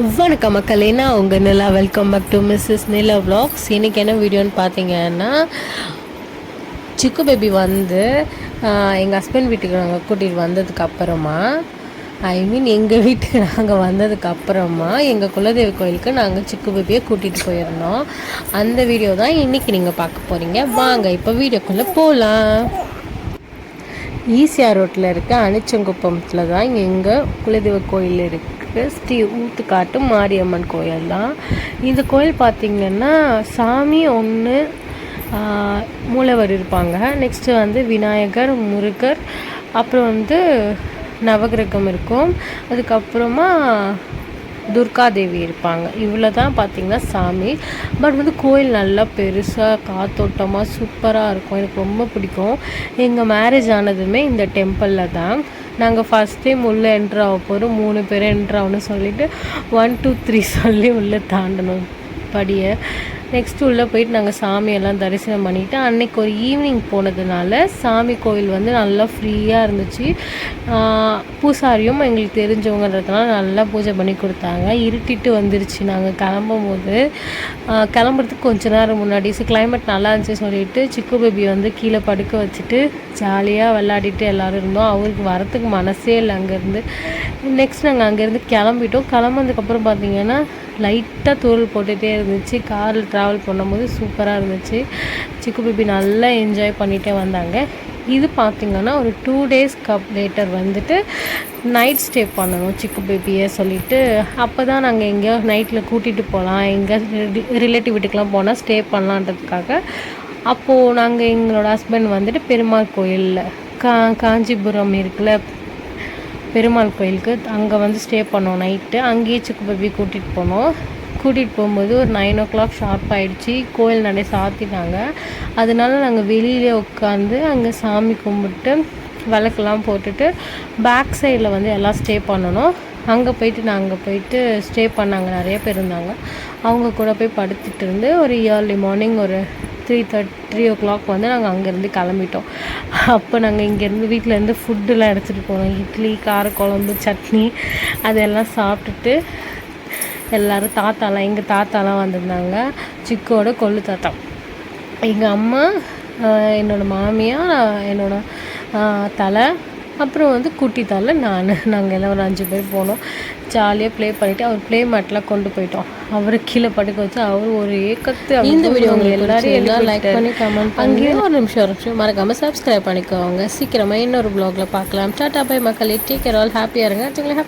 வணக்கம் மக்களே, நான் உங்கள் Nila. Welcome back to missus Nila vlogs. இன்றைக்கி என்ன வீடியோன்னு பார்த்தீங்கன்னா, சிக்கு பேபி வந்து எங்கள் ஹஸ்பண்ட் வீட்டுக்கு நாங்கள் கூட்டிகிட்டு வந்ததுக்கப்புறமா, எங்கள் வீட்டுக்கு நாங்கள் வந்ததுக்கப்புறமா எங்கள் குலதெய்வ கோயிலுக்கு நாங்கள் சிக்கு பேபியை கூட்டிகிட்டு போயிருந்தோம். அந்த வீடியோ தான் இன்றைக்கி நீங்கள் பார்க்க போகிறீங்க. வாங்க இப்போ வீடியோக்குள்ளே போகலாம். ஈசிஆர் ரோட்டில் இருக்க அனிச்சங்குப்பத்தில் தான் எங்கள் குலதெய்வ கோயில் இருக்குது. ஸ்ரீ ஊத்துக்காட்டு மாரியம்மன் கோயில் தான். இந்த கோயில் பார்த்திங்கன்னா சாமி ஒன்று, மூலவர் இருப்பாங்க. நெக்ஸ்ட்டு வந்து விநாயகர், முருகர், அப்புறம் வந்து நவகிரகம் இருக்கும். அதுக்கப்புறமா துர்காதேவி இருப்பாங்க. இவ்வளோ தான் பார்த்திங்கன்னா சாமி. பட் வந்து கோயில் நல்லா பெருசாக காத்தோட்டமாக சூப்பராக இருக்கும். எனக்கு ரொம்ப பிடிக்கும். எங்கள் மேரேஜ் ஆனதுமே இந்த டெம்பிளில் தான். நாங்கள் ஃபஸ்ட் டைம் உள்ளே என்ட்ரு ஆக போகிறோம். 3 பேர் என்ட்ரு ஆகணும்னு சொல்லிவிட்டு 1 2 3 சொல்லி உள்ளே தாண்டணும் படியை. நெக்ஸ்ட்டு உள்ளே போயிட்டு நாங்கள் சாமியெல்லாம் தரிசனம் பண்ணிவிட்டு, அன்றைக்கி ஒரு ஈவினிங் போனதுனால சாமி கோயில் வந்து நல்லா ஃப்ரீயாக இருந்துச்சு. பூசாரியும் எங்களுக்கு தெரிஞ்சவங்கன்றதுனால நல்லா பூஜை பண்ணி கொடுத்தாங்க. இருட்டிட்டு வந்துருச்சு நாங்கள் கிளம்புறதுக்கு கொஞ்ச நேரம் முன்னாடி. கிளைமேட் நல்லா இருந்துச்சு சொல்லிவிட்டு சிக்கு பேபி வந்து கீழே படுக்க வச்சுட்டு ஜாலியாக விளையாடிட்டு எல்லோரும் இருந்தோம். அவருக்கு வரத்துக்கு மனசே இல்லை அங்கேருந்து. நெக்ஸ்ட் நாங்கள் அங்கேருந்து கிளம்பிட்டோம். கிளம்புனதுக்கப்புறம் பார்த்திங்கன்னா லைட்டாக தூரல் போட்டுகிட்டே இருந்துச்சு. காரில் ட்ராவல் பண்ணும்போது சூப்பராக இருந்துச்சு. சிக்கு பேபி நல்லா என்ஜாய் பண்ணிகிட்டே வந்தாங்க. இது பார்த்திங்கன்னா ஒரு 2 days லேட்டர் வந்துட்டு நைட் ஸ்டே பண்ணணும் சிக்கு பேபியை சொல்லிவிட்டு, அப்போ தான் நாங்கள் எங்கேயோ நைட்டில் கூட்டிகிட்டு போகலாம், எங்கே ரிலேட்டிவ் வீட்டுக்கெலாம் போனால் ஸ்டே பண்ணலான்றதுக்காக. அப்போது நாங்கள் எங்களோட ஹஸ்பண்ட் வந்துட்டு பெருமாள் கோயிலில் காஞ்சிபுரம் இருக்குல்ல, பெருமாள் கோயிலுக்கு அங்கே வந்து ஸ்டே பண்ணோம் நைட்டு. அங்கேயே சிக்கு பேபி கூட்டிகிட்டு போனோம். கூட்டிகிட்டு போகும்போது ஒரு 9 o'clock ஷார்ப் ஆகிடுச்சி. கோயில் நடை சாத்திட்டாங்க. அதனால நாங்கள் வெளியிலே உட்காந்து அங்கே சாமி கும்பிட்டு விளக்கெல்லாம் போட்டுட்டு பேக் சைடில் வந்து எல்லாம் ஸ்டே பண்ணணும். அங்கே போயிட்டு ஸ்டே பண்ணாங்க. நிறைய பேர் இருந்தாங்க. அவங்க கூட போய் படுத்துட்டு இருந்து ஒரு ஏர்லி மார்னிங் ஒரு 3 o'clock வந்து நாங்கள் அங்கேருந்து கிளம்பிட்டோம். அப்போ நாங்கள் இங்கேருந்து வீட்டிலேருந்து ஃபுட்டுலாம் எடுத்துகிட்டு போனோம். இட்லி, காரக்குழம்பு, சட்னி அதெல்லாம் சாப்பிட்டுட்டு எல்லோரும் எங்கள் தாத்தாலாம் வந்திருந்தாங்க. சிக்கோட கொள்ளு தாத்தா, எங்கள் அம்மா, என்னோடய மாமியார், என்னோடய தலை, அப்புறம் வந்து குட்டி தலை, நாங்கள் எல்லாம் ஒரு 5 பேர் போனோம். ஜாலியாக ப்ளே பண்ணிவிட்டு அவர் ப்ளே மேட்லாம் கொண்டு போயிட்டோம். அவரை கீழே படுக்க வச்சு அவர் ஒரு ஏக்கத்து. இந்த வீடியோ உங்களுக்கு எல்லாரும் லைக் பண்ணி கமெண்ட் அங்கேயே ஒரு நிமிஷம் மறக்காமல் சப்ஸ்கிரைப் பண்ணிக்கோங்க. சீக்கிரமாக இன்னொரு ப்ளாகில் பார்க்கலாம். டாட்டா பை மக்களே. டேக் கேர், ஆல் ஹாப்பியாக இருங்க.